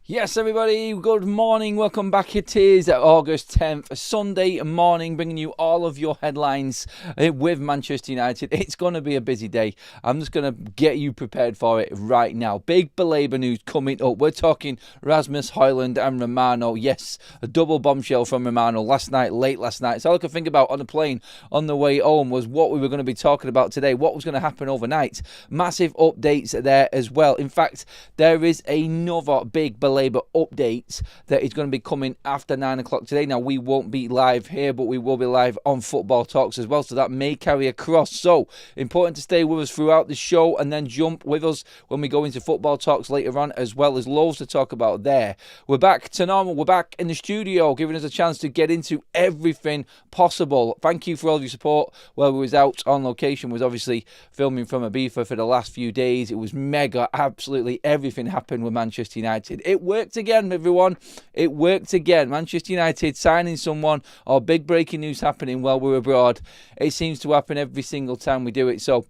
Yes, everybody, good morning. Welcome back. It is August 10th, Sunday morning, bringing you all of your headlines with Manchester United. It's going to be a busy day. I'm just going to get you prepared for it right now. Big BALEBA news coming up. We're talking Rasmus Hojlund and Romano. Yes, a double bombshell from Romano late last night. So all I could think about on the plane on the way home was what we were going to be talking about today, what was going to happen overnight. Massive updates there as well. In fact, there is another big BALEBA updates that is going to be coming after 9 o'clock today. Now, we won't be live here, but we will be live on Football Talks as well, so that may carry across. So, important to stay with us throughout the show and then jump with us when we go into Football Talks later on, as well as loads to talk about there. We're back to normal. We're back in the studio, giving us a chance to get into everything possible. Thank you for all of your support while we was out on location. Was obviously filming from Ibiza for the last few days. It was mega. Absolutely everything happened with Manchester United. It worked again, everyone. It worked again. Manchester United signing someone or big breaking news happening while we're abroad. It seems to happen every single time we do it. So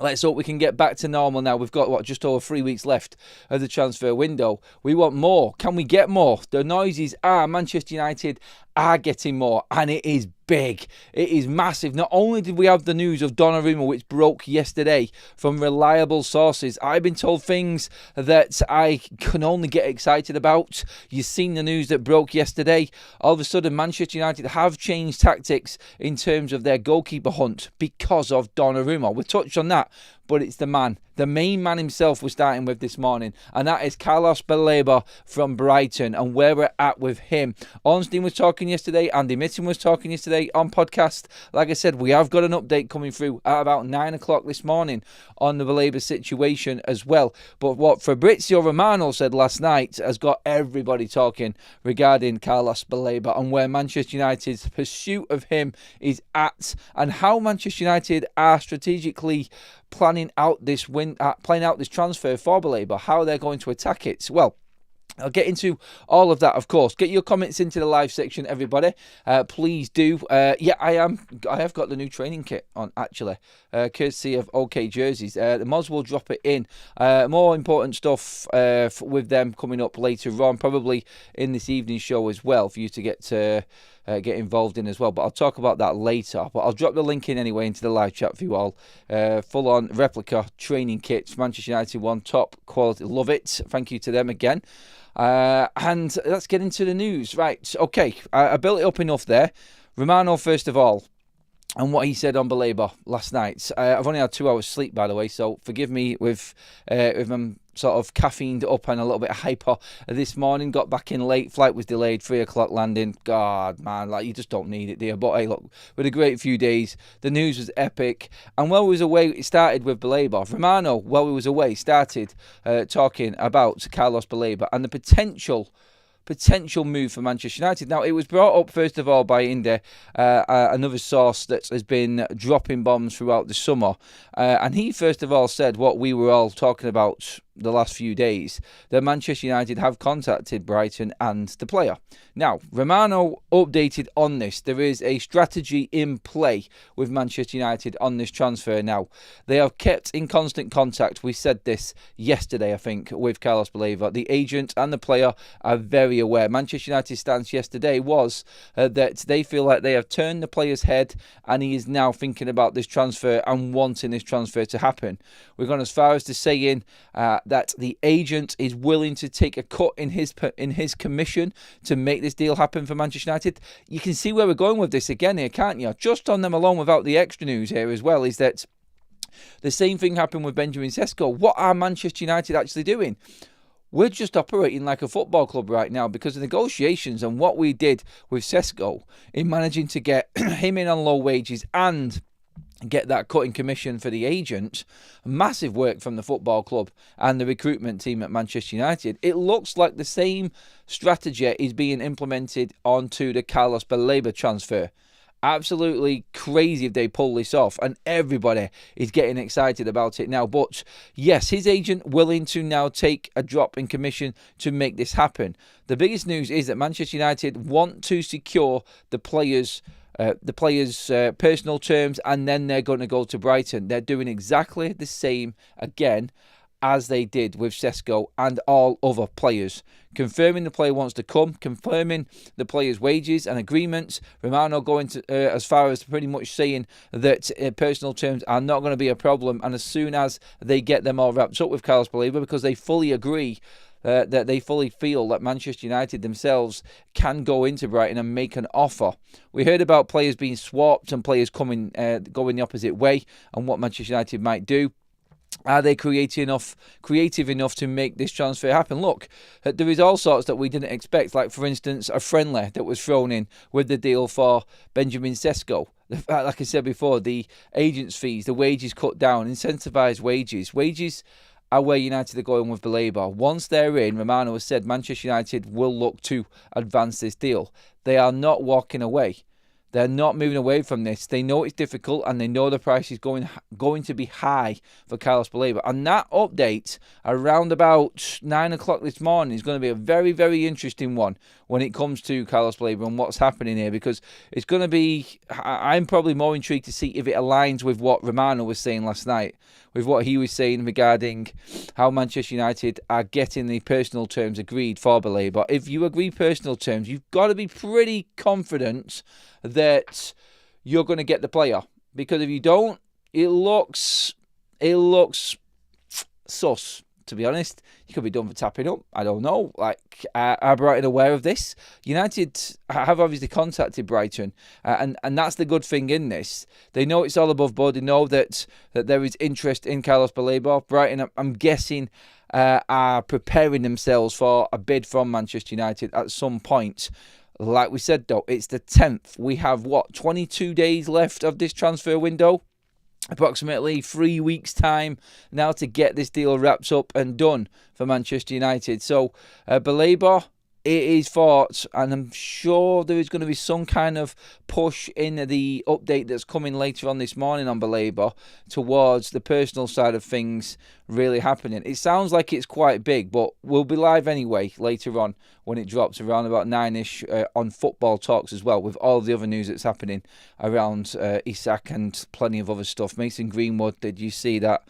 let's hope we can get back to normal now. We've got, just over 3 weeks left of the transfer window. We want more. Can we get more? The noises are Manchester United are getting more, and it is big. It is massive. Not only did we have the news of Donnarumma, which broke yesterday from reliable sources, I've been told things that I can only get excited about. You've seen the news that broke yesterday. All of a sudden, Manchester United have changed tactics in terms of their goalkeeper hunt because of Donnarumma. We'll touch on that, but it's the man. The main man himself we're starting with this morning, and that is Carlos Balaba from Brighton and where we're at with him. Ornstein was talking yesterday, Andy Mitten was talking yesterday on podcast. Like I said, we have got an update coming through at about 9 o'clock this morning on the Baleba situation as well. But what Fabrizio Romano said last night has got everybody talking regarding Carlos Baleba and where Manchester United's pursuit of him is at and how Manchester United are strategically planning out this transfer for Baleba, how they're going to attack it. Well, I'll get into all of that, of course. Get your comments into the live section, everybody. Please do. I have got the new training kit on, actually, courtesy of OK Jerseys. The mods will drop it in. More important stuff with them coming up later on, probably in this evening show as well, for you to get involved in as well. But I'll talk about that later. But I'll drop the link in anyway into the live chat for you all. Full-on replica training kits. Manchester United one, top quality. Love it. Thank you to them again. And let's get into the news. Right, okay. I built it up enough there. Romano, first of all, and what he said on Baleba last night. I've only had 2 hours sleep, by the way, so forgive me with I'm sort of caffeined up and a little bit hyper this morning. Got back in late, flight was delayed, 3 o'clock landing. God, man, like, you just don't need it, do you? But hey, look, we had a great few days. The news was epic, and while we was away, it started with Baleba. Romano, while we was away, started talking about Carlos Baleba and the potential move for Manchester United. Now, it was brought up, first of all, by Inde, another source that has been dropping bombs throughout the summer. And he, first of all, said what we were all talking about the last few days, that Manchester United have contacted Brighton and the player. Now, Romano updated on this. There is a strategy in play with Manchester United on this transfer now. They have kept in constant contact. We said this yesterday, I think, with Carlos Baleba. The agent and the player are very aware. Manchester United's stance yesterday was that they feel like they have turned the player's head and he is now thinking about this transfer and wanting this transfer to happen. We've gone as far as to saying that the agent is willing to take a cut in his commission to make this deal happen for Manchester United. You can see where we're going with this again here, can't you? Just on them alone, without the extra news here as well, is that the same thing happened with Benjamin Sesko. What are Manchester United actually doing? We're just operating like a football club right now because of negotiations and what we did with Sesko in managing to get him in on low wages and get that cutting commission for the agent. Massive work from the football club and the recruitment team at Manchester United. It looks like the same strategy is being implemented onto the Carlos Baleba transfer. Absolutely crazy if they pull this off, and everybody is getting excited about it now. But yes, his agent willing to now take a drop in commission to make this happen. The biggest news is that Manchester United want to secure the players' personal terms, and then they're going to go to Brighton. They're doing exactly the same again as they did with Sesko and all other players. Confirming the player wants to come, confirming the player's wages and agreements. Romano going to as far as pretty much saying that personal terms are not going to be a problem, and as soon as they get them all wrapped up with Carlos Baleba, because they fully agree that they fully feel that Manchester United themselves can go into Brighton and make an offer. We heard about players being swapped and players going the opposite way and what Manchester United might do. Are they creative enough to make this transfer happen? Look, there is all sorts that we didn't expect. Like, for instance, a friendly that was thrown in with the deal for Benjamin Sesko. Like I said before, the agents' fees, the wages cut down, incentivised wages. Wages are where United are going with Baleba. Once they're in, Romano has said Manchester United will look to advance this deal. They are not walking away. They're not moving away from this. They know it's difficult and they know the price is going to be high for Carlos Baleba. And that update around about 9 o'clock this morning is going to be a very, very interesting one when it comes to Carlos Baleba and what's happening here, because it's going to be, I'm probably more intrigued to see if it aligns with what Romano was saying last night, with what he was saying regarding how Manchester United are getting the personal terms agreed for Baleba. If you agree personal terms, you've got to be pretty confident that you're going to get the player, because if you don't, it looks sus, to be honest. You could be done for tapping up. I don't know. Like, are Brighton aware of this? United have obviously contacted Brighton, and that's the good thing in this. They know it's all above board. They know that there is interest in Carlos Baleba. Brighton, I'm guessing, are preparing themselves for a bid from Manchester United at some point. Like we said, though, it's the 10th. We have, 22 days left of this transfer window? Approximately 3 weeks' time now to get this deal wrapped up and done for Manchester United. So, Baleba, it is thought, and I'm sure there is going to be some kind of push in the update that's coming later on this morning on Baleba towards the personal side of things really happening. It sounds like it's quite big, but we'll be live anyway later on when it drops around about 9ish on Football Talks as well, with all the other news that's happening around Isak and plenty of other stuff. Mason Greenwood, did you see that?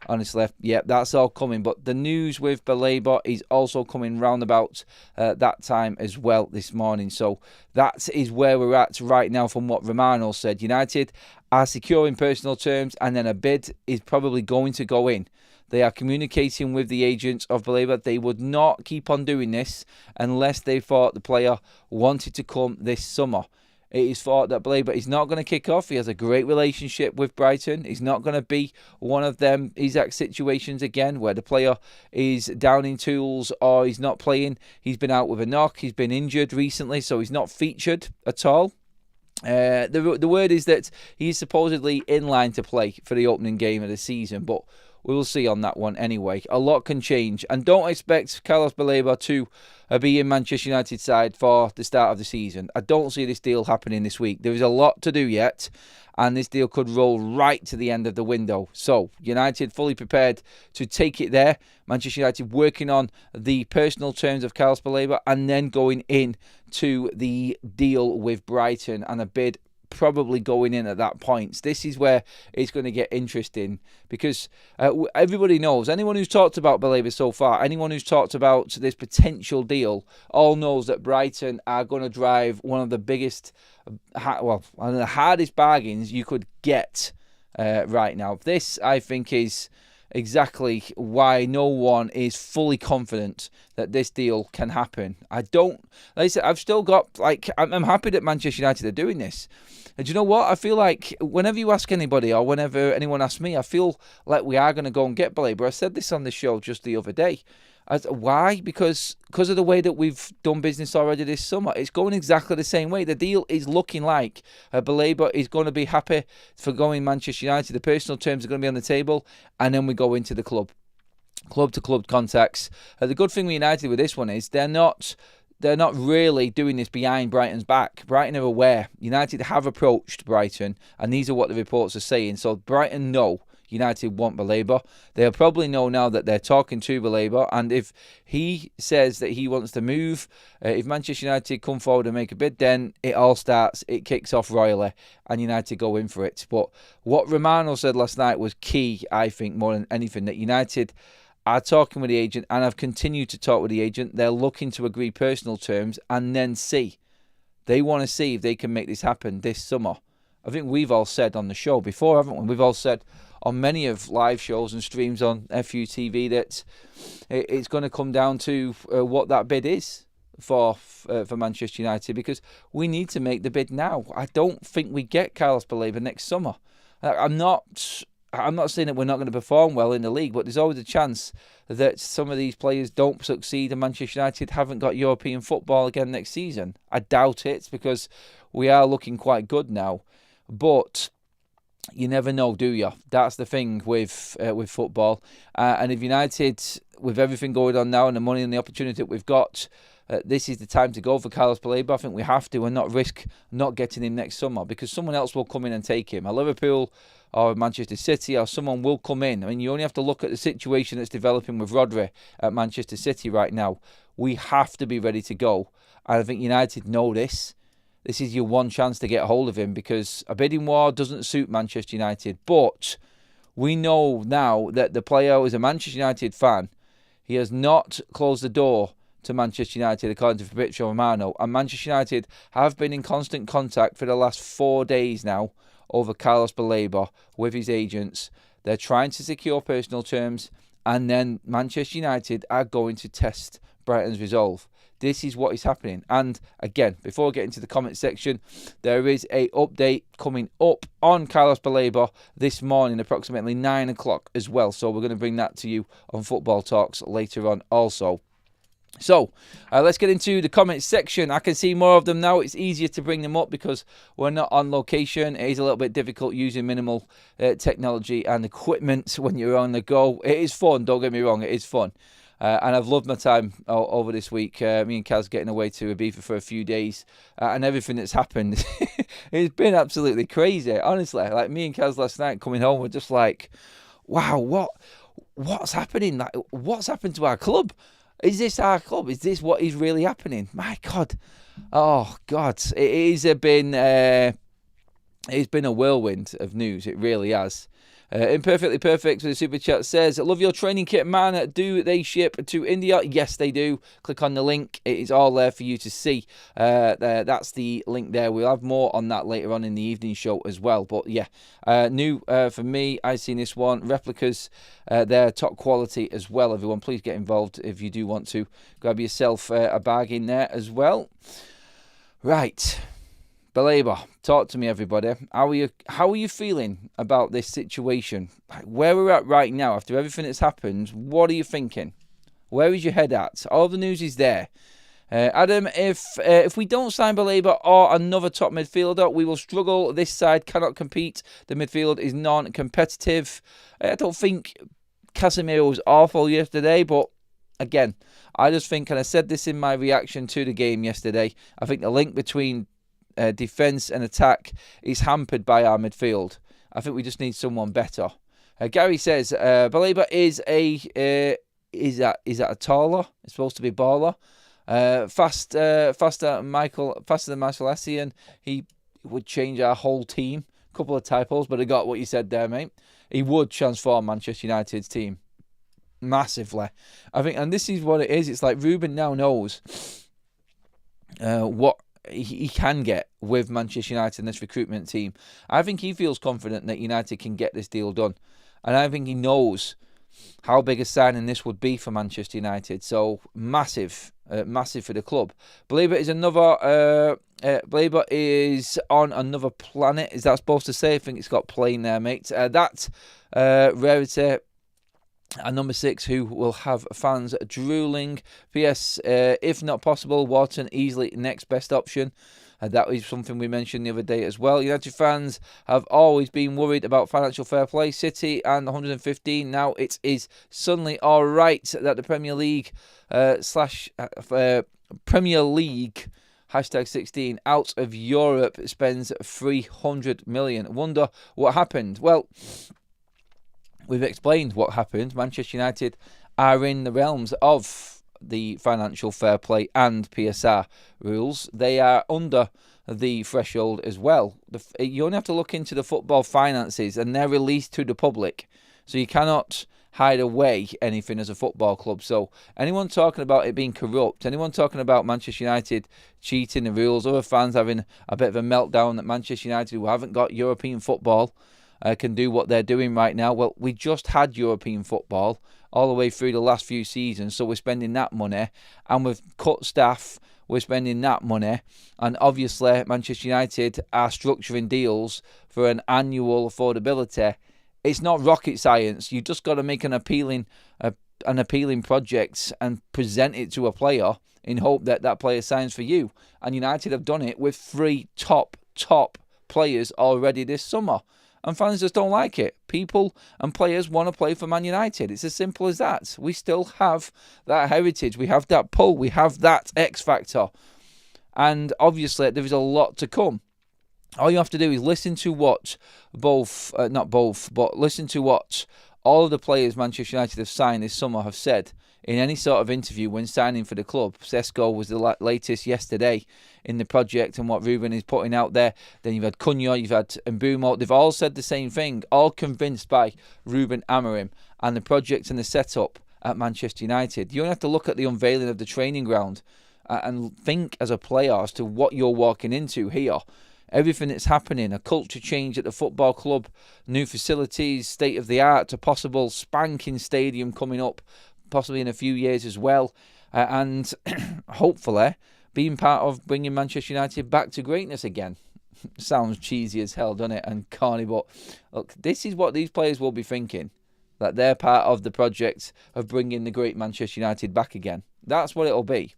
Honestly, yeah, that's all coming. But the news with Baleba is also coming round about that time as well this morning. So that is where we're at right now from what Romano said. United are securing personal terms, and then a bid is probably going to go in. They are communicating with the agents of Baleba. They would not keep on doing this unless they thought the player wanted to come this summer. It is thought that Baleba is not going to kick off. He has a great relationship with Brighton. He's not going to be one of them exact situations again where the player is down in tools or he's not playing. He's been out with a knock. He's been injured recently, so he's not featured at all. The word is that he's supposedly in line to play for the opening game of the season, but we will see on that one anyway. A lot can change, and don't expect Carlos Baleba to be in Manchester United side for the start of the season. I don't see this deal happening this week. There is a lot to do yet, and this deal could roll right to the end of the window. So, United fully prepared to take it there. Manchester United working on the personal terms of Carlos Baleba, and then going in to the deal with Brighton, and a bid probably going in at that point. This is where it's going to get interesting, because everybody knows, anyone who's talked about Baleba so far, anyone who's talked about this potential deal, all knows that Brighton are going to drive one of the biggest, one of the hardest bargains you could get right now. This, I think, is exactly why no one is fully confident that this deal can happen. Like I said, I've still got, I'm happy that Manchester United are doing this. And do you know what? I feel like whenever you ask anybody, or whenever anyone asks me, I feel like we are going to go and get Baleba. I said this on the show just the other day. Why? Because of the way that we've done business already this summer. It's going exactly the same way. The deal is looking like Baleba is going to be happy for going Manchester United. The personal terms are going to be on the table, and then we go into the club-to-club contacts. The good thing with United with this one is they're not really doing this behind Brighton's back. Brighton are aware. United have approached Brighton, and these are what the reports are saying. So Brighton know United want Baleba. They'll probably know now that they're talking to Baleba, and if he says that he wants to move, if Manchester United come forward and make a bid, then it all starts, it kicks off royally, and United go in for it. But what Romano said last night was key, I think, more than anything, that United are talking with the agent and have continued to talk with the agent. They're looking to agree personal terms and then see. They want to see if they can make this happen this summer. I think we've all said on the show before, haven't we? We've all said on many of live shows and streams on FUTV that it's going to come down to what that bid is for Manchester United, because we need to make the bid now. I don't think we get Carlos Baleba next summer. I'm not saying that we're not going to perform well in the league, but there's always a chance that some of these players don't succeed and Manchester United haven't got European football again next season. I doubt it, because we are looking quite good now. But you never know, do you? That's the thing with football. And if United, with everything going on now and the money and the opportunity that we've got, this is the time to go for Carlos Baleba. I think we have to, and not risk not getting him next summer, because someone else will come in and take him. A Liverpool or Manchester City or someone will come in. I mean, you only have to look at the situation that's developing with Rodri at Manchester City right now. We have to be ready to go. And I think United know this. This is your one chance to get a hold of him, because a bidding war doesn't suit Manchester United. But we know now that the player is a Manchester United fan. He has not closed the door to Manchester United, according to Fabrizio Romano. And Manchester United have been in constant contact for the last 4 days now over Carlos Baleba with his agents. They're trying to secure personal terms, and then Manchester United are going to test Brighton's resolve. This is what is happening. And again, before we get into the comment section, there is a update coming up on Carlos Baleba this morning, approximately 9 o'clock as well. So we're going to bring that to you on Football Talks later on also. So, let's get into the comments section. I can see more of them now. It's easier to bring them up because we're not on location. It is a little bit difficult using minimal technology and equipment when you're on the go. It is fun, don't get me wrong, it is fun. And I've loved my time over this week. Me and Kaz getting away to Ibiza for a few days, and everything that's happened. It's been absolutely crazy, honestly. Like, me and Kaz last night coming home, we're just like, wow, what's happening? Like, what's happened to our club? Is this our club? Is this what is really happening? My God. Oh, God. It's been a whirlwind of news. It really has. Imperfectly Perfect with a super chat says, love your training kit, man. Do they ship to India? Yes, they do. Click on the link. It is all there for you to see. That's the link there. We'll have more on that later on in the evening show as well. But yeah, new for me. I've seen this one. Replicas, they're top quality as well. Everyone, please get involved if you do want to. Grab yourself a bag in there as well. Right. Baleba, talk to me, everybody. How are you feeling about this situation? Where we're at right now, after everything that's happened, what are you thinking? Where is your head at? All the news is there. Adam, if we don't sign Baleba or another top midfielder, we will struggle. This side cannot compete. The midfield is non-competitive. I don't think Casemiro was awful yesterday, but again, I just think, and I said this in my reaction to the game yesterday, I think the link between defence and attack is hampered by our midfield. I think we just need someone better. Gary says Baleba is that a taller? It's supposed to be baller. Faster than Michael Essien. He would change our whole team. A couple of typos, but I got what you said there, mate. He would transform Manchester United's team massively. I think, and this is what it is. It's like Ruben now knows what he can get with Manchester United and this recruitment team. I think he feels confident that United can get this deal done. And I think he knows how big a signing this would be for Manchester United. So massive for the club. Baleba is on another planet. Is that supposed to say? I think it's got plain there, mate. Rarity. And number 6, who will have fans drooling. P.S. If not possible, Wharton easily next best option. That is something we mentioned the other day as well. United fans have always been worried about financial fair play. City and 115. Now it is suddenly all right that the Premier League Premier League #16 out of Europe spends 300 million. Wonder what happened. Well, we've explained what happened. Manchester United are in the realms of the financial fair play and PSR rules. They are under the threshold as well. You only have to look into the football finances, and they're released to the public. So you cannot hide away anything as a football club. So anyone talking about it being corrupt, anyone talking about Manchester United cheating the rules, other fans having a bit of a meltdown that Manchester United, who haven't got European football, can do what they're doing right now. Well, we just had European football all the way through the last few seasons, so we're spending that money, and we've cut staff, we're spending that money, and obviously Manchester United are structuring deals for an annual affordability. It's not rocket science. You just got to make an appealing project and present it to a player in hope that that player signs for you. And United have done it with 3 top players already this summer. And fans just don't like it. People and players want to play for Man United. It's as simple as that. We still have that heritage. We have that pull. We have that X factor. And obviously, there is a lot to come. All you have to do is listen to what listen to what all of the players Manchester United have signed this summer have said in any sort of interview when signing for the club. Sesko was the latest yesterday in the project and what Ruben is putting out there. Then you've had Cunha, you've had Mbumo. They've all said the same thing, all convinced by Ruben Amorim and the project and the setup at Manchester United. You only have to look at the unveiling of the training ground and think as a player as to what you're walking into here. Everything that's happening, a culture change at the football club, new facilities, state-of-the-art, a possible spanking stadium coming up, possibly in a few years as well, and hopefully being part of bringing Manchester United back to greatness again. Sounds cheesy as hell, doesn't it, and corny, but look, this is what these players will be thinking, that they're part of the project of bringing the great Manchester United back again. That's what it'll be.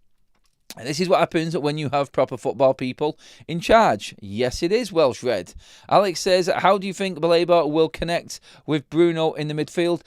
And this is what happens when you have proper football people in charge. Yes, it is, Welsh Red. Alex says, how do you think Baleba will connect with Bruno in the midfield?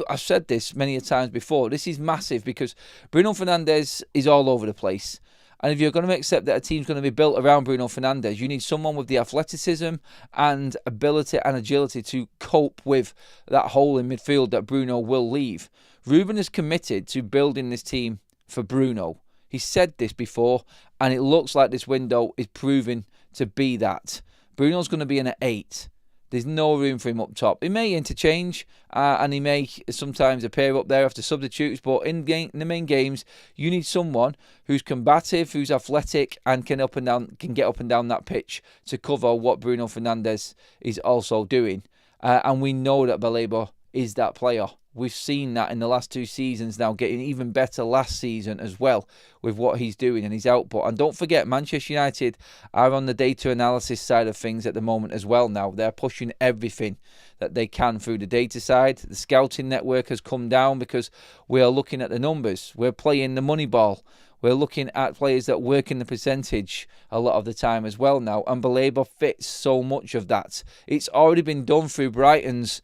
I've said this many a times before, this is massive because Bruno Fernandes is all over the place. And if you're going to accept that a team's going to be built around Bruno Fernandes, you need someone with the athleticism and ability and agility to cope with that hole in midfield that Bruno will leave. Ruben is committed to building this team for Bruno. He said this before, and it looks like this window is proving to be that. Bruno's going to be in at 8. There's no room for him up top. He may interchange, and he may sometimes appear up there after substitutes, but in the main games, you need someone who's combative, who's athletic, and can get up and down that pitch to cover what Bruno Fernandes is also doing. And we know that Baleba is that player. We've seen that in the last 2 seasons now, getting even better last season as well with what he's doing and his output. And don't forget, Manchester United are on the data analysis side of things at the moment as well now. They're pushing everything that they can through the data side. The scouting network has come down because we are looking at the numbers. We're playing the money ball. We're looking at players that work in the percentage a lot of the time as well now. And Baleba fits so much of that. It's already been done through Brighton's,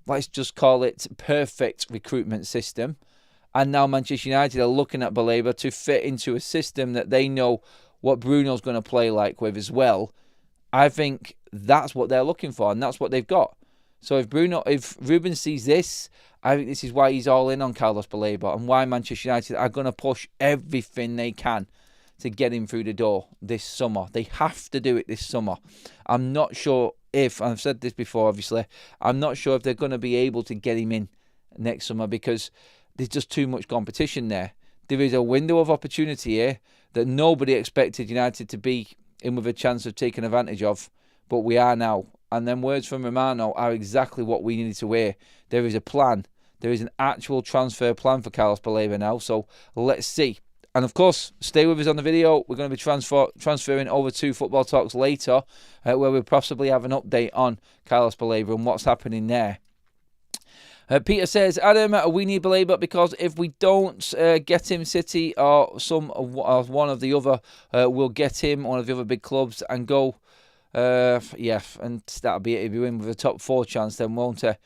let's just call it, perfect recruitment system. And now Manchester United are looking at Baleba to fit into a system that they know what Bruno's going to play like with as well. I think that's what they're looking for, and that's what they've got. So if Ruben sees this, I think this is why he's all in on Carlos Baleba and why Manchester United are going to push everything they can to get him through the door this summer. They have to do it this summer. I'm not sure if, and I've said this before obviously, I'm not sure if they're going to be able to get him in next summer because there's just too much competition there. There is a window of opportunity here that nobody expected United to be in with a chance of taking advantage of, but we are now. And then words from Romano are exactly what we needed to hear. There is a plan. There is an actual transfer plan for Carlos Baleba now, so let's see. And of course, stay with us on the video. We're going to be transferring over to Football Talks later, where we'll possibly have an update on Carlos Baleba and what's happening there. Peter says, Adam, we need Baleba because if we don't get him, City or one of the other will get him, one of the other big clubs, and go. And that'll be it. If you win with a top 4 chance, then won't it?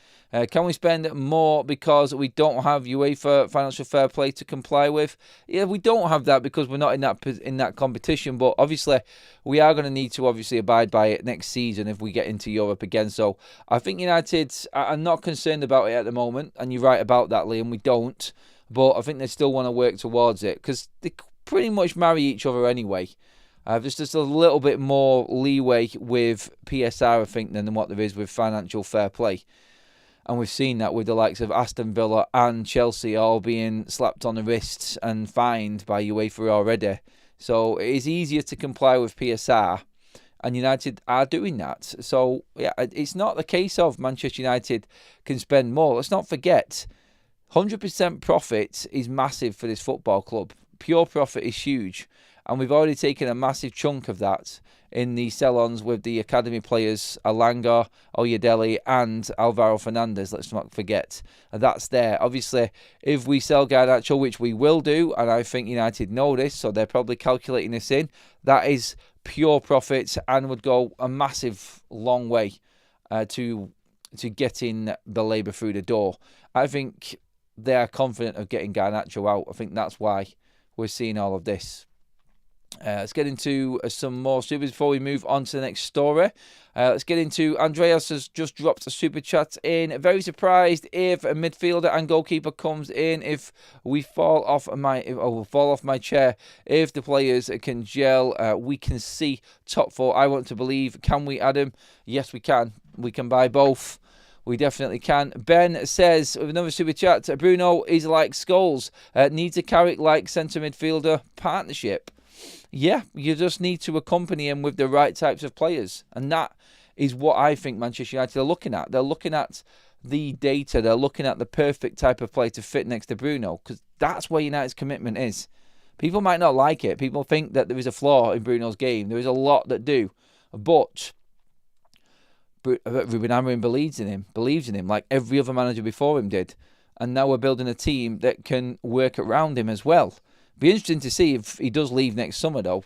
Can we spend more because we don't have UEFA financial fair play to comply with? Yeah, we don't have that because we're not in that competition. But obviously, we are going to need to abide by it next season if we get into Europe again. So I think United are not concerned about it at the moment, and you're right about that, Liam. We don't, but I think they still want to work towards it because they pretty much marry each other anyway. There's just a little bit more leeway with PSR, I think, than what there is with financial fair play. And we've seen that with the likes of Aston Villa and Chelsea all being slapped on the wrists and fined by UEFA already. So it is easier to comply with PSR, and United are doing that. So yeah, it's not the case of Manchester United can spend more. Let's not forget, 100% profit is massive for this football club. Pure profit is huge. And we've already taken a massive chunk of that in the sell-ons with the academy players, Alanga, Oyedele and Alvaro Fernandez. Let's not forget. And that's there. Obviously, if we sell Garnacho, which we will do, and I think United know this, so they're probably calculating this in, that is pure profit and would go a massive long way to getting BALEBA through the door. I think they are confident of getting Garnacho out. I think that's why we're seeing all of this. Let's get into some more supers before we move on to the next story. Let's get into Andreas has just dropped a super chat in. Very surprised if a midfielder and goalkeeper comes in. If we fall off my chair, if the players can gel, we can see top four. I want to believe. Can we, Adam? Yes, we can. We can buy both. We definitely can. Ben says, with another super chat, Bruno is like Scholes. Needs a Carrick-like centre midfielder partnership. Yeah, you just need to accompany him with the right types of players. And that is what I think Manchester United are looking at. They're looking at the data. They're looking at the perfect type of player to fit next to Bruno, because that's where United's commitment is. People might not like it. People think that there is a flaw in Bruno's game. There is a lot that do. But Ruben Amorim believes in him like every other manager before him did. And now we're building a team that can work around him as well. Be interesting to see if he does leave next summer, though.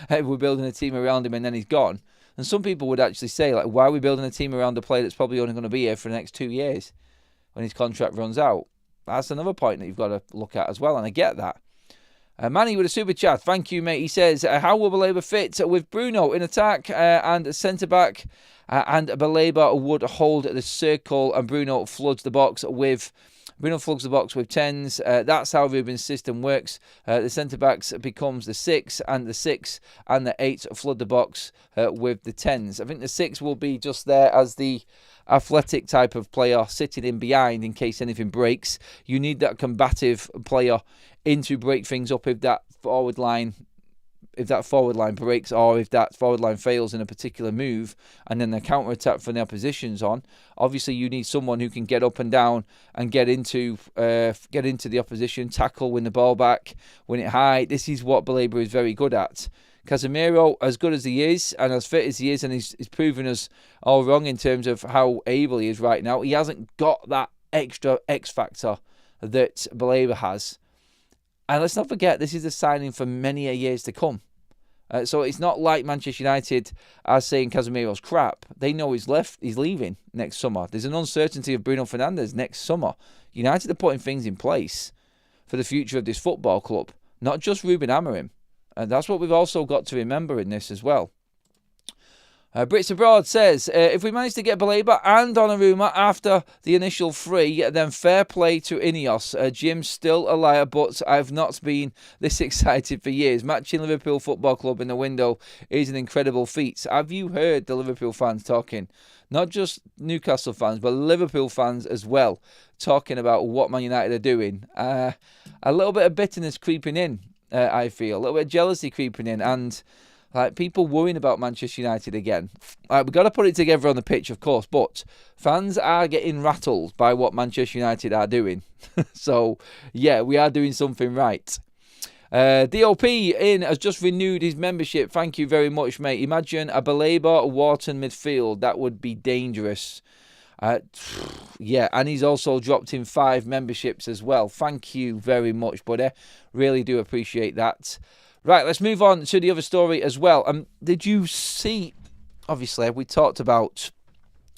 We're building a team around him and then he's gone. And some people would actually say, like, why are we building a team around a player that's probably only going to be here for the next 2 years when his contract runs out? That's another point that you've got to look at as well, and I get that. Manny with a super chat. Thank you, mate. He says, how will Baleba fit with Bruno in attack and centre-back? And Baleba would hold the circle and Bruno floods the box with 10s. That's how Ruben's system works. The centre-backs becomes the 6, and the 6 and the 8 flood the box with the 10s. I think the 6 will be just there as the athletic type of player sitting in behind in case anything breaks. You need that combative player in to break things up if that forward line breaks, or if that forward line fails in a particular move, and then the counter attack from the opposition's on. Obviously, you need someone who can get up and down and get into the opposition, tackle, win the ball back, win it high. This is what Baleba is very good at. Casemiro, as good as he is and as fit as he is, and he's proven us all wrong in terms of how able he is right now, he hasn't got that extra X factor that Baleba has. And let's not forget, this is a signing for many years to come. So it's not like Manchester United are saying Casemiro's crap. They know he's leaving next summer. There's an uncertainty of Bruno Fernandes next summer. United are putting things in place for the future of this football club, not just Ruben Amorim. And that's what we've also got to remember in this as well. Brits Abroad says, if we manage to get Baleba and Donnarumma after the initial 3, then fair play to Ineos. Jim's still a liar, but I've not been this excited for years. Matching Liverpool Football Club in the window is an incredible feat. Have you heard the Liverpool fans talking? Not just Newcastle fans, but Liverpool fans as well, talking about what Man United are doing. A little bit of bitterness creeping in, I feel. A little bit of jealousy creeping in, and like people worrying about Manchester United again. We've got to put it together on the pitch, of course, but fans are getting rattled by what Manchester United are doing. So, yeah, we are doing something right. DOP in has just renewed his membership. Thank you very much, mate. Imagine a Baleba Wharton midfield. That would be dangerous. Yeah, and he's also dropped in 5 memberships as well. Thank you very much, buddy. Really do appreciate that. Right, let's move on to the other story as well. Did you see, obviously, we talked about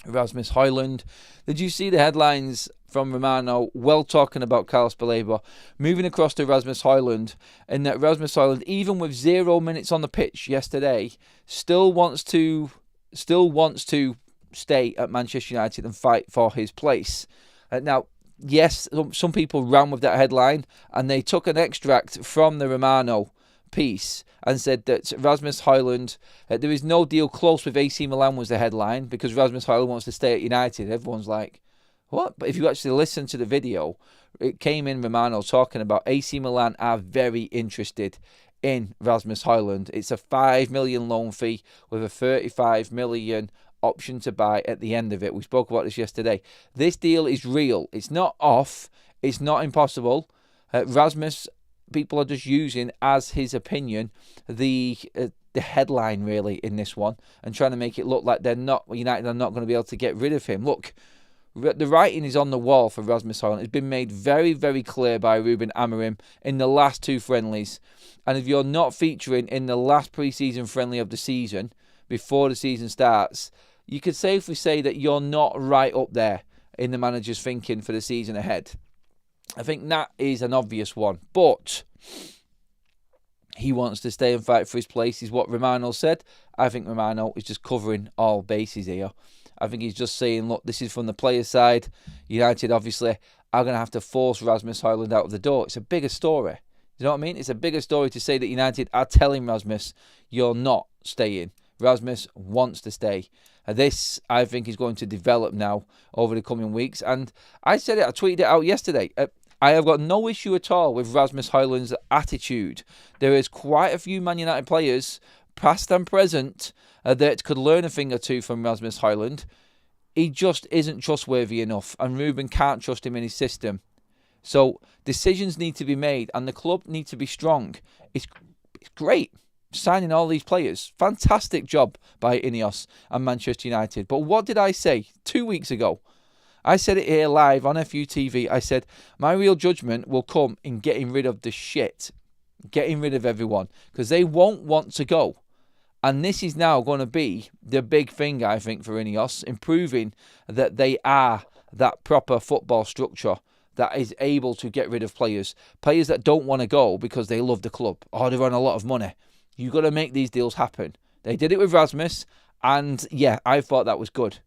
Rasmus Hojlund. Did you see the headlines from Romano, well talking about Carlos Baleba, moving across to Rasmus Hojlund, and that Rasmus Hojlund, even with 0 minutes on the pitch yesterday, still wants to stay at Manchester United and fight for his place. Now, yes, some people ran with that headline, and they took an extract from the Romano piece and said that Rasmus Hojlund, there is no deal close with AC Milan was the headline, because Rasmus Hojlund wants to stay at United. Everyone's like, What? But if you actually listen to the video, it came in Romano talking about AC Milan are very interested in Rasmus Hojlund. It's a 5 million loan fee with a 35 million option to buy at the end of it. We spoke about this yesterday. This deal is real. It's not off. It's not impossible. Rasmus, people are just using as his opinion the headline really in this one and trying to make it look like United are not going to be able to get rid of him. Look, the writing is on the wall for Rasmus Hojlund. It's been made very, very clear by Ruben Amorim in the last 2 friendlies. And if you're not featuring in the last pre-season friendly of the season, before the season starts, you could safely say that you're not right up there in the manager's thinking for the season ahead. I think that is an obvious one. But he wants to stay and fight for his place, is what Romano said. I think Romano is just covering all bases here. I think he's just saying, look, this is from the player's side. United, obviously, are going to have to force Rasmus Hojlund out of the door. It's a bigger story. You know what I mean? It's a bigger story to say that United are telling Rasmus, you're not staying. Rasmus wants to stay. This, I think, is going to develop now over the coming weeks. And I said it, I tweeted it out yesterday. I have got no issue at all with Rasmus Hojlund's attitude. There is quite a few Man United players, past and present, that could learn a thing or two from Rasmus Hojlund. He just isn't trustworthy enough, and Ruben can't trust him in his system. So decisions need to be made, and the club needs to be strong. It's great signing all these players. Fantastic job by Ineos and Manchester United. But what did I say 2 weeks ago? I said it here live on FUTV. I said, my real judgment will come in getting rid of the shit. Getting rid of everyone. Because they won't want to go. And this is now going to be the big thing, I think, for Ineos. Improving that they are that proper football structure that is able to get rid of players. Players that don't want to go because they love the club. Or they're on a lot of money. You've got to make these deals happen. They did it with Rasmus. And yeah, I thought that was good.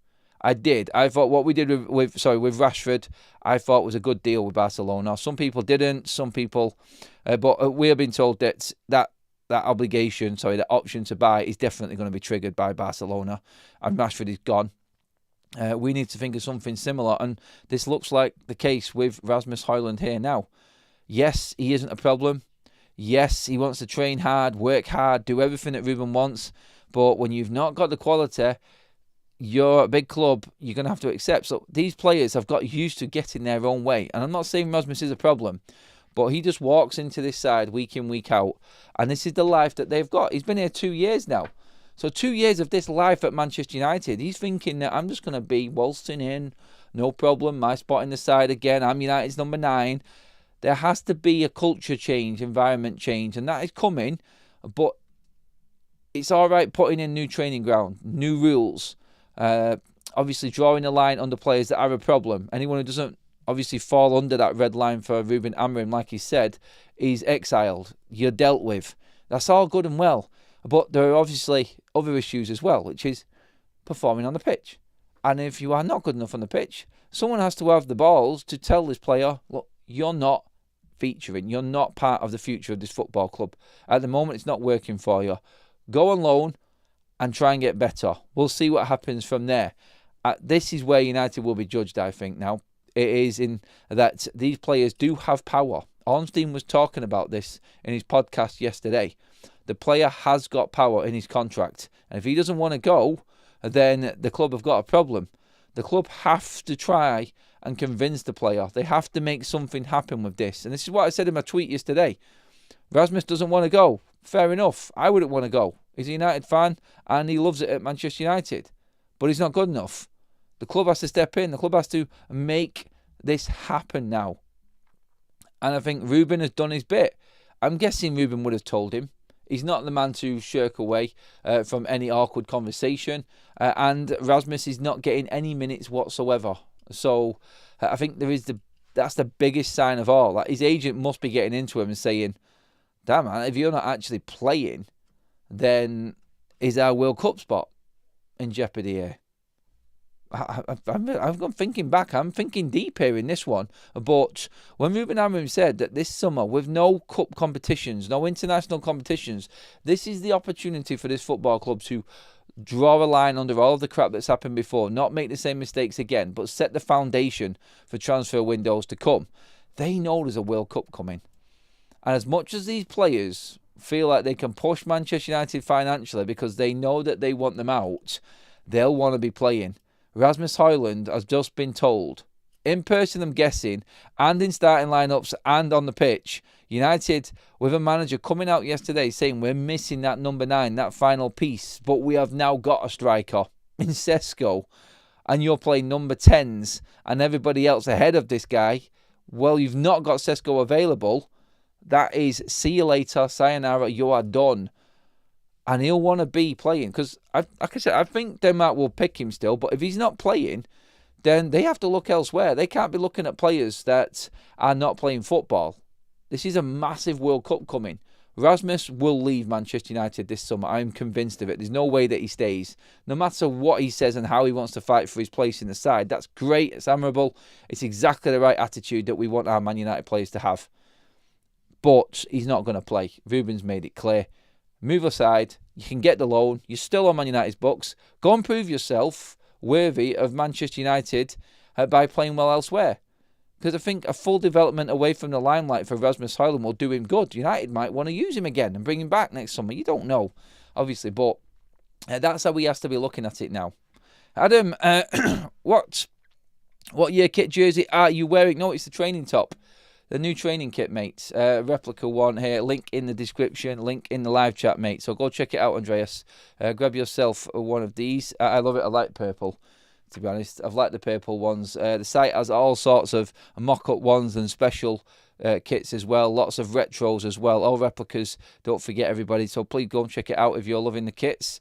I did. I thought what we did with Rashford, I thought was a good deal with Barcelona. Some people didn't. Some people, but we have been told that obligation, that option to buy is definitely going to be triggered by Barcelona, and Rashford is gone. We need to think of something similar, and this looks like the case with Rasmus Hojlund here now. Yes, he isn't a problem. Yes, he wants to train hard, work hard, do everything that Ruben wants, but when you've not got the quality, you're a big club, you're going to have to accept. So these players have got used to getting their own way. And I'm not saying Rasmus is a problem, but he just walks into this side week in, week out. And this is the life that they've got. He's been here 2 years now. So 2 years of this life at Manchester United, he's thinking that I'm just going to be waltzing in, no problem, my spot in the side again, I'm United's number 9. There has to be a culture change, environment change, and that is coming. But it's all right putting in new training ground, new rules. Obviously drawing a line under players that are a problem. Anyone who doesn't obviously fall under that red line for Ruben Amorim, like he said, is exiled. You're dealt with. That's all good and well. But there are obviously other issues as well, which is performing on the pitch. And if you are not good enough on the pitch, someone has to have the balls to tell this player, look, you're not featuring. You're not part of the future of this football club. At the moment, it's not working for you. Go on loan and try and get better. We'll see what happens from there. This is where United will be judged, I think, now. It is in that these players do have power. Ornstein was talking about this in his podcast yesterday. The player has got power in his contract. And if he doesn't want to go, then the club have got a problem. The club have to try and convince the player. They have to make something happen with this. And this is what I said in my tweet yesterday. Rasmus doesn't want to go. Fair enough. I wouldn't want to go. He's a United fan and he loves it at Manchester United. But he's not good enough. The club has to step in. The club has to make this happen now. And I think Ruben has done his bit. I'm guessing Ruben would have told him. He's not the man to shirk away from any awkward conversation. And Rasmus is not getting any minutes whatsoever. So I think that's the biggest sign of all. That his agent must be getting into him and saying, damn man, if you're not actually playing, then is our World Cup spot in jeopardy here? I've gone thinking back. I'm thinking deep here in this one. But when Ruben Amorim said that this summer, with no cup competitions, no international competitions, this is the opportunity for this football club to draw a line under all of the crap that's happened before, not make the same mistakes again, but set the foundation for transfer windows to come. They know there's a World Cup coming. And as much as these players feel like they can push Manchester United financially because they know that they want them out, they'll want to be playing. Rasmus Hojlund has just been told, in person I'm guessing, and in starting lineups and on the pitch, United, with a manager coming out yesterday saying we're missing that number 9, that final piece, but we have now got a striker in Sesko, and you're playing number 10s and everybody else ahead of this guy. Well, you've not got Sesko available. That is, see you later, sayonara, you are done. And he'll want to be playing. Because, like I said, I think Denmark will pick him still. But if he's not playing, then they have to look elsewhere. They can't be looking at players that are not playing football. This is a massive World Cup coming. Rasmus will leave Manchester United this summer. I'm convinced of it. There's no way that he stays. No matter what he says and how he wants to fight for his place in the side. That's great. It's admirable. It's exactly the right attitude that we want our Man United players to have. But he's not going to play. Ruben's made it clear. Move aside. You can get the loan. You're still on Man United's books. Go and prove yourself worthy of Manchester United by playing well elsewhere. Because I think a full development away from the limelight for Rasmus Hojlund will do him good. United might want to use him again and bring him back next summer. You don't know, obviously. But that's how we have to be looking at it now. Adam, what year kit jersey are you wearing? No, it's the training top. The new training kit, mates. Replica one here. Link in the description. Link in the live chat, mate. So go check it out, Andreas. Grab yourself one of these. I love it. I like purple, to be honest. I've liked the purple ones. The site has all sorts of mock-up ones and special kits as well. Lots of retros as well. All replicas. Don't forget, everybody. So please go and check it out if you're loving the kits.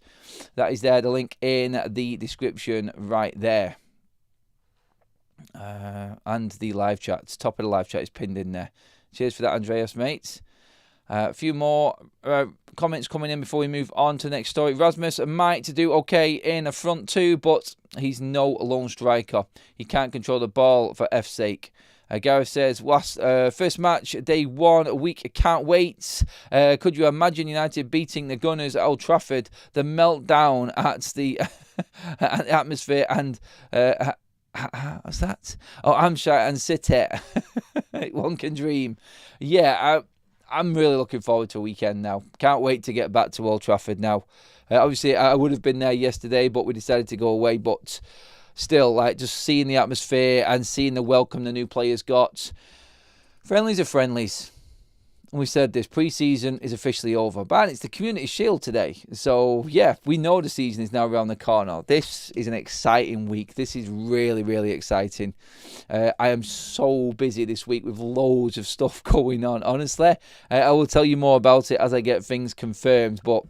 That is there. The link in the description right there. And the live chat, top of the live chat is pinned in there. Cheers for that, Andreas, mates. A few more comments coming in before we move on to the next story. Rasmus might do okay in a front two, but he's no lone striker. He can't control the ball for F's sake. Gareth says, first match, day 1, week, can't wait. Could you imagine United beating the Gunners at Old Trafford? The meltdown at the atmosphere and... what's that? Oh, Hampshire and City. One can dream. Yeah, I'm really looking forward to a weekend now. Can't wait to get back to Old Trafford now. Obviously, I would have been there yesterday, but we decided to go away. But still, like, just seeing the atmosphere and seeing the welcome the new players got. Friendlies are friendlies. We said this, pre-season is officially over. But it's the Community Shield today. So, yeah, we know the season is now around the corner. This is an exciting week. This is really, really exciting. I am so busy this week with loads of stuff going on. Honestly, I will tell you more about it as I get things confirmed. But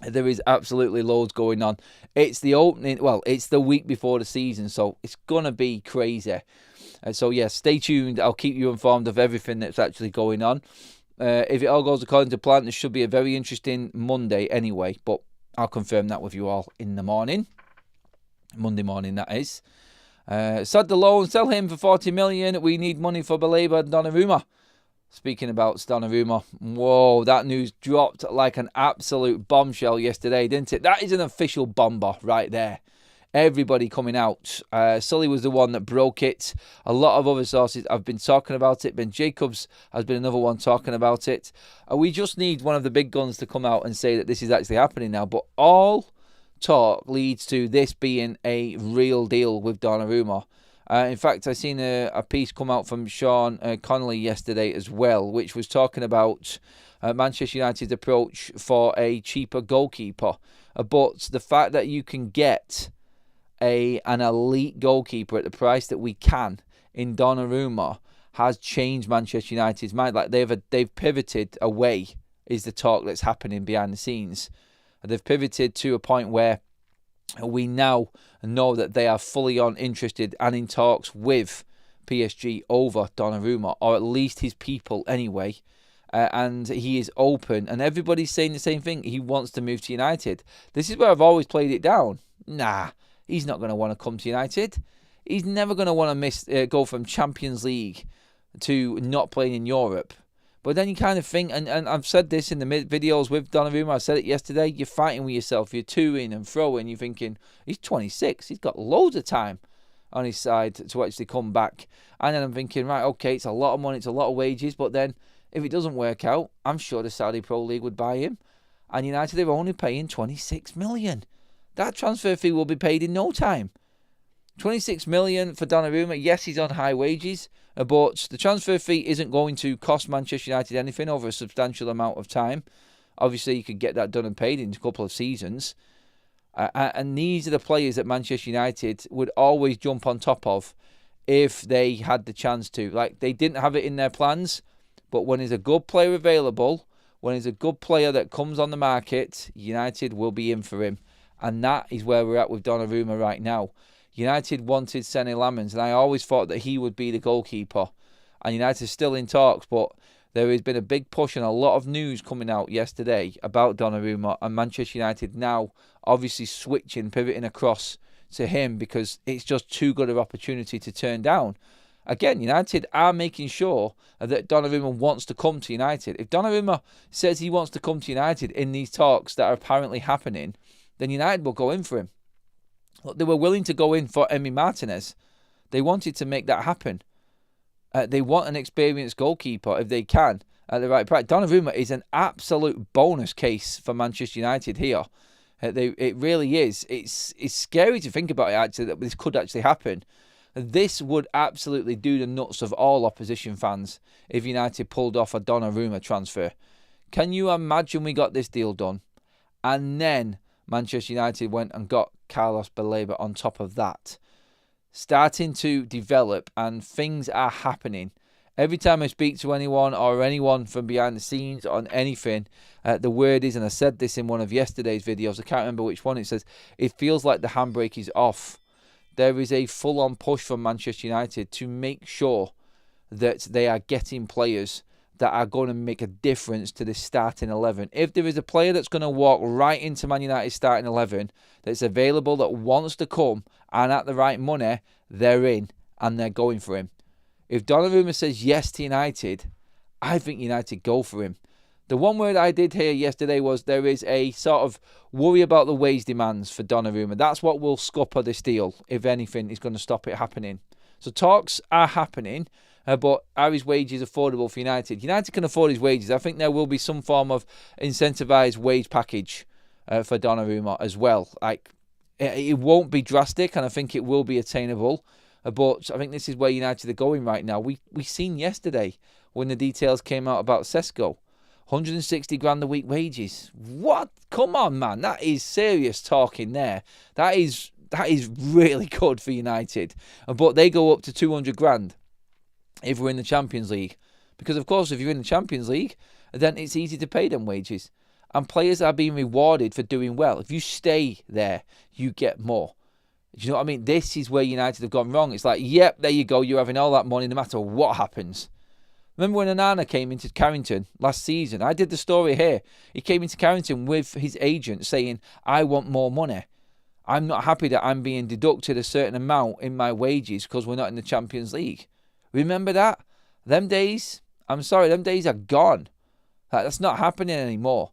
there is absolutely loads going on. It's the opening, well, it's the week before the season. So, it's going to be crazy. So, yeah, stay tuned. I'll keep you informed of everything that's actually going on. If it all goes according to plan, this should be a very interesting Monday anyway. But I'll confirm that with you all in the morning. Monday morning, that is. Sad the loan, sell him for 40 million. We need money for BALEBA and Donnarumma. Speaking about Donnarumma, whoa, that news dropped like an absolute bombshell yesterday, didn't it? That is an official bomber right there. Everybody coming out. Sully was the one that broke it. A lot of other sources have been talking about it. Ben Jacobs has been another one talking about it. We just need one of the big guns to come out and say that this is actually happening now. But all talk leads to this being a real deal with Donnarumma. In fact, I seen a piece come out from Sean Connolly yesterday as well, which was talking about Manchester United's approach for a cheaper goalkeeper. But the fact that you can get an elite goalkeeper at the price that we can in Donnarumma has changed Manchester United's mind. Like they've pivoted away, is the talk that's happening behind the scenes. They've pivoted to a point where we now know that they are fully on interested and in talks with PSG over Donnarumma, or at least his people anyway. And he is open, and everybody's saying the same thing. He wants to move to United. This is where I've always played it down. Nah. He's not going to want to come to United. He's never going to want to go from Champions League to not playing in Europe. But then you kind of think, and I've said this in the videos with Donnarumma, I said it yesterday, you're fighting with yourself, you're to-ing and throwing, you're thinking, he's 26, he's got loads of time on his side to actually come back. And then I'm thinking, right, okay, it's a lot of money, it's a lot of wages, but then if it doesn't work out, I'm sure the Saudi Pro League would buy him. And United are only paying 26 million. That transfer fee will be paid in no time. 26 million for Donnarumma. Yes, he's on high wages, but the transfer fee isn't going to cost Manchester United anything over a substantial amount of time. Obviously, you could get that done and paid in a couple of seasons. And these are the players that Manchester United would always jump on top of if they had the chance to. Like, they didn't have it in their plans, but when there's a good player available, when there's a good player that comes on the market, United will be in for him. And that is where we're at with Donnarumma right now. United wanted Senne Lammens, and I always thought that he would be the goalkeeper. And United is still in talks, but there has been a big push and a lot of news coming out yesterday about Donnarumma, and Manchester United now obviously pivoting across to him because it's just too good an opportunity to turn down. Again, United are making sure that Donnarumma wants to come to United. If Donnarumma says he wants to come to United in these talks that are apparently happening, then United will go in for him. Look, they were willing to go in for Emi Martinez. They wanted to make that happen. They want an experienced goalkeeper if they can at the right price. Donnarumma is an absolute bonus case for Manchester United here. It really is. It's scary to think about it, actually, that this could actually happen. This would absolutely do the nuts of all opposition fans if United pulled off a Donnarumma transfer. Can you imagine we got this deal done? And then Manchester United went and got Carlos Baleba on top of that. Starting to develop, and things are happening. Every time I speak to anyone or anyone from behind the scenes on anything, the word is, and I said this in one of yesterday's videos, I can't remember which one, it says, it feels like the handbrake is off. There is a full-on push from Manchester United to make sure that they are getting players that are going to make a difference to this starting 11. If there is a player that's going to walk right into Man United's starting 11 that's available, that wants to come and at the right money, they're in and they're going for him. If Donnarumma says yes to United, I think United go for him. The one word I did hear yesterday was there is a sort of worry about the wage demands for Donnarumma. That's what will scupper this deal, if anything, is going to stop it happening. So talks are happening. But are his wages affordable for United? United can afford his wages. I think there will be some form of incentivised wage package for Donnarumma as well. Like, it won't be drastic, and I think it will be attainable. But I think this is where United are going right now. We seen yesterday when the details came out about Sesko. 160 grand a week wages. What? Come on, man. That is serious talking there. That is really good for United. But they go up to 200 grand. If we're in the Champions League. Because, of course, if you're in the Champions League, then it's easy to pay them wages. And players are being rewarded for doing well. If you stay there, you get more. Do you know what I mean? This is where United have gone wrong. It's like, yep, there you go. You're having all that money no matter what happens. Remember when Onana came into Carrington last season? I did the story here. He came into Carrington with his agent saying, I want more money. I'm not happy that I'm being deducted a certain amount in my wages because we're not in the Champions League. Remember that? Them days, I'm sorry, them days are gone. That's not happening anymore.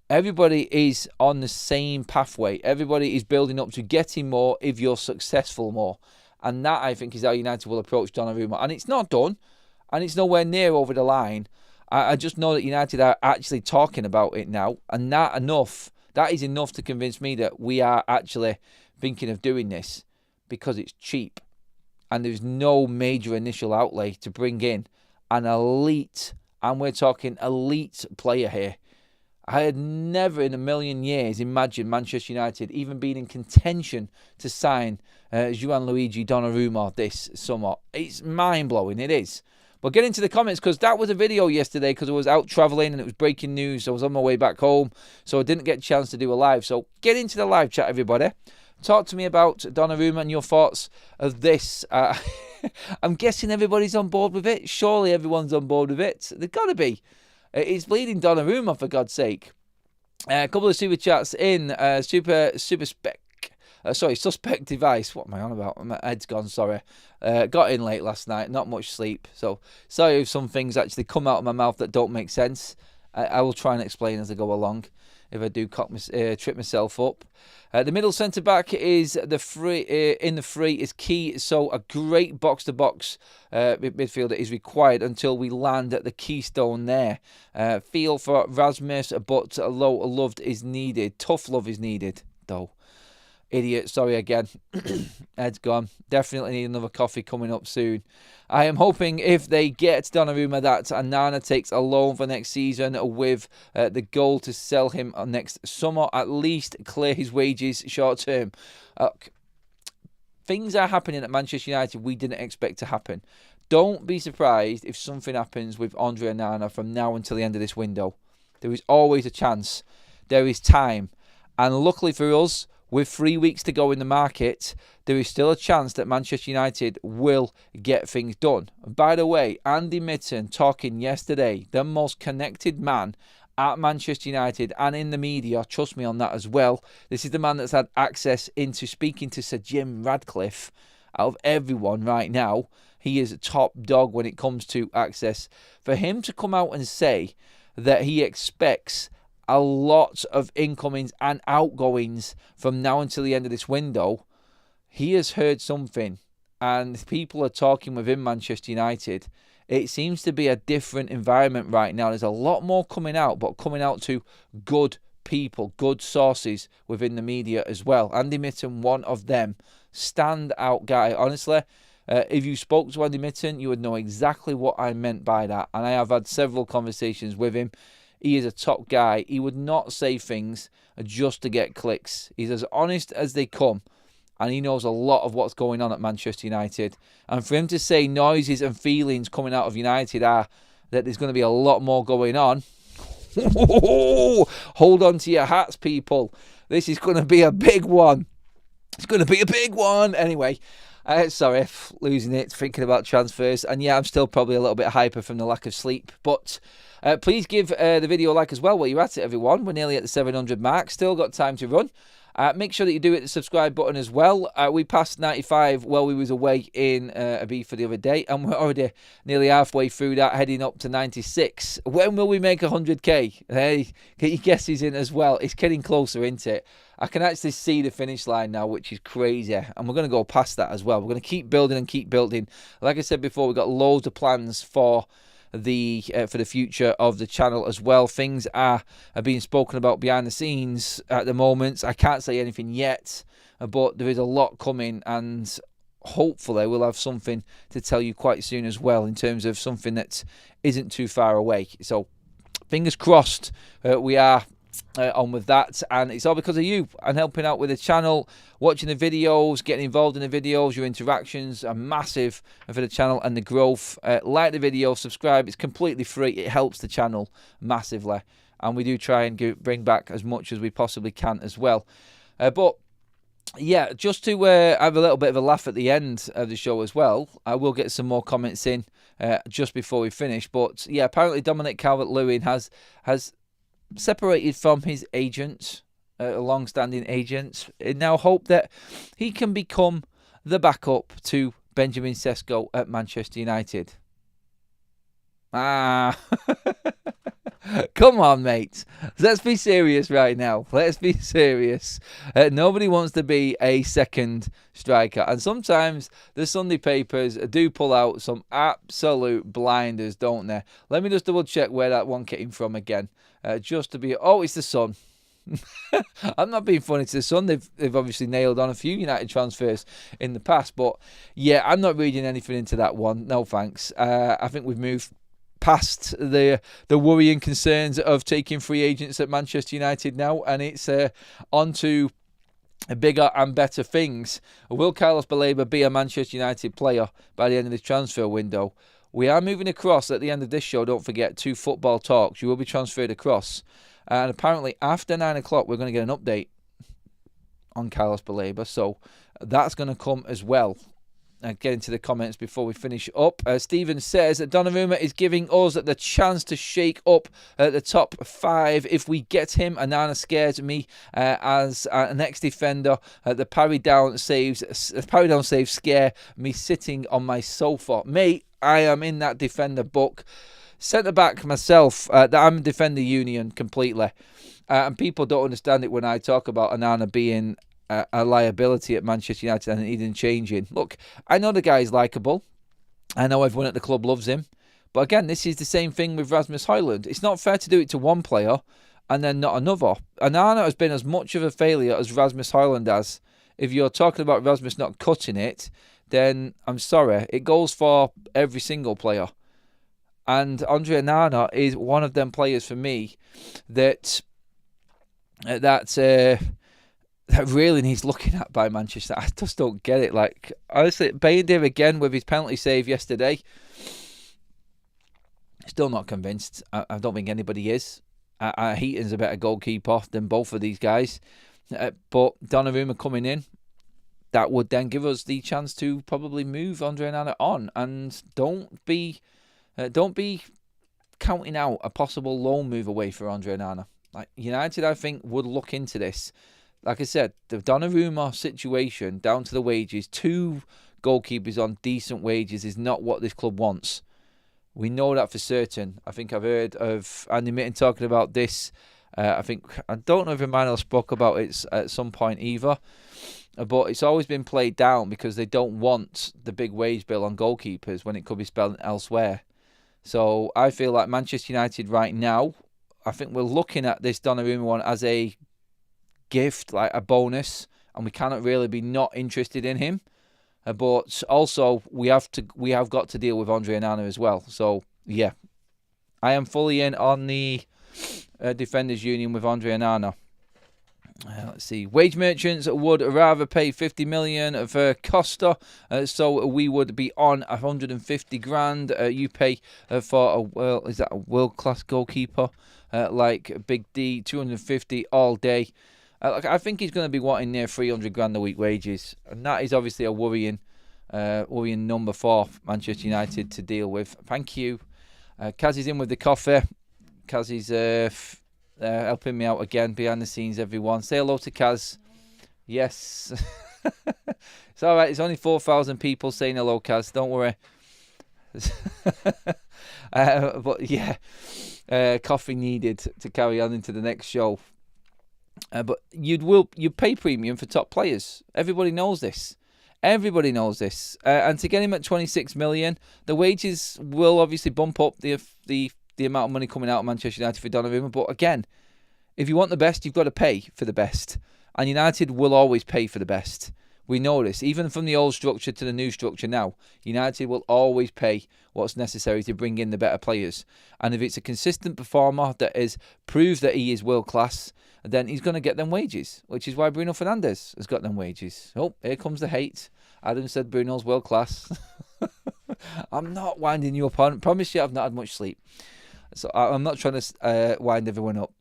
Everybody is on the same pathway. Everybody is building up to getting more if you're successful more. And that, I think, is how United will approach Donnarumma. And it's not done. And it's nowhere near over the line. I just know that United are actually talking about it now. And that is enough to convince me that we are actually thinking of doing this. Because it's cheap. And there's no major initial outlay to bring in an elite, and we're talking elite player here. I had never in a million years imagined Manchester United even being in contention to sign Gianluigi Donnarumma this summer. It's mind-blowing, it is. But get into the comments, because that was a video yesterday, because I was out travelling and it was breaking news. I was on my way back home, so I didn't get a chance to do a live. So get into the live chat, everybody. Talk to me about Donnarumma and your thoughts of this. I'm guessing everybody's on board with it. Surely everyone's on board with it. They've got to be. It's bleeding Donnarumma, for God's sake. A couple of super chats in. Super Spec Sorry, suspect device. What am I on about? My head's gone, sorry. Got in late last night, not much sleep. So, sorry if some things actually come out of my mouth that don't make sense. I will try and explain as I go along if I do trip myself up. The middle centre-back is in the free is key, so a great box-to-box midfielder is required until we land at the keystone there. Feel for Rasmus, but low loved is needed. Tough love is needed, though. Idiot, sorry again. Head's gone. Definitely need another coffee coming up soon. I am hoping if they get Donnarumma that Nana takes a loan for next season with the goal to sell him next summer, at least clear his wages short term. Things are happening at Manchester United we didn't expect to happen. Don't be surprised if something happens with Andre Onana from now until the end of this window. There is always a chance. There is time. And luckily for us, with 3 weeks to go in the market, there is still a chance that Manchester United will get things done. By the way, Andy Mitten talking yesterday, the most connected man at Manchester United and in the media, trust me on that as well. This is the man that's had access into speaking to Sir Jim Radcliffe. Out of everyone right now, he is a top dog when it comes to access. For him to come out and say that he expects a lot of incomings and outgoings from now until the end of this window, he has heard something, and people are talking within Manchester United. It seems to be a different environment right now. There's a lot more coming out, but coming out to good people, good sources within the media as well. Andy Mitten, one of them, stand out guy. Honestly, if you spoke to Andy Mitten, you would know exactly what I meant by that, and I have had several conversations with him. He is a top guy. He would not say things just to get clicks. He's as honest as they come. And he knows a lot of what's going on at Manchester United. And for him to say noises and feelings coming out of United are that there's going to be a lot more going on. Hold on to your hats, people. This is going to be a big one. It's going to be a big one. Anyway, sorry, losing it, thinking about transfers. And yeah, I'm still probably a little bit hyper from the lack of sleep. But please give the video a like as well while you're at it, everyone. We're nearly at the 700 mark. Still got time to run. Make sure that you do hit the subscribe button as well. We passed 95 while we was away in Ibiza the other day, and we're already nearly halfway through that, heading up to 96. When will we make 100k? Hey, get your guesses in as well. It's getting closer, isn't it? I can actually see the finish line now, which is crazy, and we're going to go past that as well. We're going to keep building and keep building. Like I said before, we've got loads of plans for the future of the channel as well. Things are being spoken about behind the scenes at the moment. I can't say anything yet, but there is a lot coming, and hopefully we'll have something to tell you quite soon as well, in terms of something that isn't too far away. So fingers crossed, we are on with that, and it's all because of you and helping out with the channel, watching the videos, getting involved in the videos. Your interactions are massive for the channel and the growth. Like the video, subscribe, it's completely free. It helps the channel massively, and we do try and bring back as much as we possibly can as well. But yeah, just to have a little bit of a laugh at the end of the show as well, I will get some more comments in just before we finish. But yeah, apparently Dominic Calvert-Lewin has separated from his agent, a long-standing agent, and now hope that he can become the backup to Benjamin Sesko at Manchester United. Come on, mate. Let's be serious right now. Let's be serious. Nobody wants to be a second striker. And sometimes the Sunday papers do pull out some absolute blinders, don't they? Let me just double check where that one came from again. Just to be... Oh, it's the Sun. I'm not being funny to the Sun. They've obviously nailed on a few United transfers in the past. But yeah, I'm not reading anything into that one. No thanks. I think we've moved past the worrying concerns of taking free agents at Manchester United now, and it's on to bigger and better things. Will Carlos Baleba be a Manchester United player by the end of this transfer window? We are moving across at the end of this show, don't forget, to Football Talks. You will be transferred across, and apparently after 9 o'clock we're going to get an update on Carlos Baleba, so that's going to come as well. get into the comments before we finish up. Stephen says that Donnarumma is giving us the chance to shake up the top 5. If we get him, Onana scares me as an ex-defender. The parry down saves scare me sitting on my sofa. Mate, I am in that defender book. Centre-back myself, I'm a defender union completely. And people don't understand it when I talk about Onana being a liability at Manchester United and needing changing. Look, I know the guy is likeable. I know everyone at the club loves him. But again, this is the same thing with Rasmus Hojlund. It's not fair to do it to one player and then not another. Onana has been as much of a failure as Rasmus Hojlund has. If you're talking about Rasmus not cutting it, then I'm sorry. It goes for every single player. And Andre Onana is one of them players for me that really needs looking at by Manchester. I just don't get it. Like, honestly, Bayindir again with his penalty save yesterday. Still not convinced. I don't think anybody is. Heaton's a better goalkeeper than both of these guys. But Donnarumma coming in, that would then give us the chance to probably move Andre Onana on. And don't be counting out a possible loan move away for Andre Onana. Like, United, I think, would look into this. Like I said, the Donnarumma situation, down to the wages, 2 goalkeepers on decent wages is not what this club wants. We know that for certain. I think I've heard of Andy Mitten talking about this. I don't know if Emmanuel spoke about it at some point either. But it's always been played down because they don't want the big wage bill on goalkeepers when it could be spent elsewhere. So I feel like Manchester United right now, I think we're looking at this Donnarumma one as a gift, like a bonus, and we cannot really be not interested in him. But also we have got to deal with Andre Onana as well. So yeah, I am fully in on the defenders union with Andre Onana. Let's see. Wage merchants would rather pay 50 million for Costa, so we would be on 150 grand. You pay for is that a world-class goalkeeper like Big D, 250 all day. I think he's going to be wanting near 300 grand a week wages, and that is obviously a worrying number for Manchester United to deal with. Thank you. Kaz is in with the coffee. Kaz is helping me out again behind the scenes, everyone. Say hello to Kaz. Yes. It's all right. It's only 4,000 people saying hello, Kaz. Don't worry. But yeah, coffee needed to carry on into the next show. But you pay premium for top players. Everybody knows this. Everybody knows this. And to get him at 26 million, the wages will obviously bump up the amount of money coming out of Manchester United for Donnarumma. But again, if you want the best, you've got to pay for the best. And United will always pay for the best. We know this. Even from the old structure to the new structure now, United will always pay what's necessary to bring in the better players. And if it's a consistent performer that has proved that he is world class, then he's going to get them wages, which is why Bruno Fernandes has got them wages. Oh, here comes the hate. Adam said Bruno's world class. I'm not winding you up on. Promise you I've not had much sleep. So I'm not trying to wind everyone up.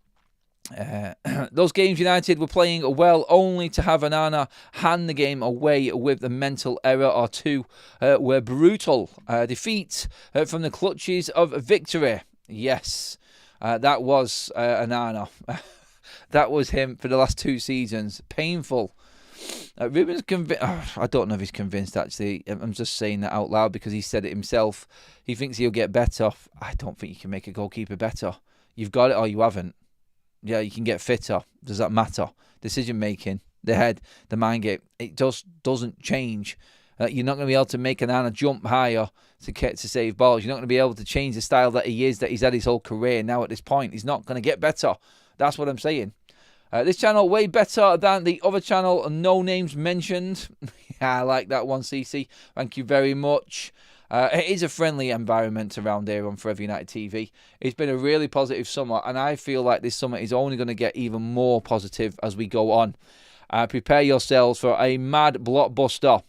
Those games United were playing well, only to have Onana hand the game away with a mental error or two, were brutal. Defeat from the clutches of victory. Yes, that was Onana. That was him for the last 2 seasons. Painful. Ruben's convinced. I don't know if he's convinced, actually. I'm just saying that out loud because he said it himself. He thinks he'll get better. I don't think you can make a goalkeeper better. You've got it or you haven't. Yeah, you can get fitter. Does that matter? Decision making, the head, the mind game, it just doesn't change. You're not going to be able to make Onana jump higher to save balls. You're not going to be able to change the style that he's had his whole career now at this point. He's not going to get better. That's what I'm saying. This channel way better than the other channel. No names mentioned. Yeah, I like that one, CC. Thank you very much. It is a friendly environment around here on Forever United TV. It's been a really positive summer, and I feel like this summer is only going to get even more positive as we go on. Prepare yourselves for a mad blockbuster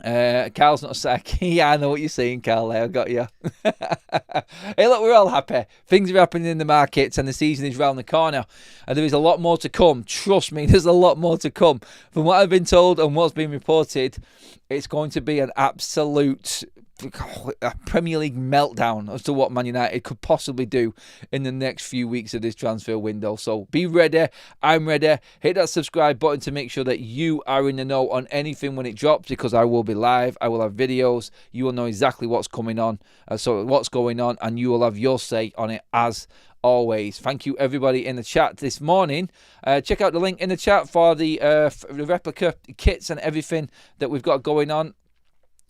Carl's not sack. Yeah, I know what you're saying, Carl. I got you. Hey, look, we're all happy. Things are happening in the markets and the season is round the corner. And there is a lot more to come. Trust me, there's a lot more to come. From what I've been told and what's been reported, it's going to be an absolute Premier League meltdown as to what Man United could possibly do in the next few weeks of this transfer window. So be ready. I'm ready. Hit that subscribe button to make sure that you are in the know on anything when it drops, because I will be live. I will have videos. You will know exactly what's coming on, what's going on, and you will have your say on it as always. Thank you everybody in the chat this morning. Check out the link in the chat for the replica kits and everything that we've got going on.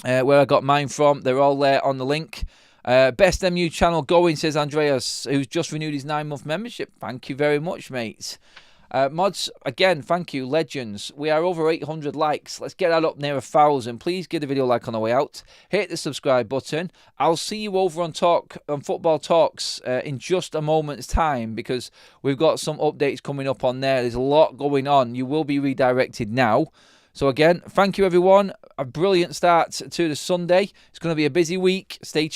Where I got mine from, they're all there on the link. Best MU channel going, says Andreas, who's just renewed his 9-month membership. Thank you very much, mate. Mods, again, thank you. Legends, we are over 800 likes. Let's get that up near 1,000. Please give the video a like on the way out. Hit the subscribe button. I'll see you over on Football Talks in just a moment's time, because we've got some updates coming up on there. There's a lot going on. You will be redirected now. So again, thank you everyone. A brilliant start to the Sunday. It's going to be a busy week. Stay tuned.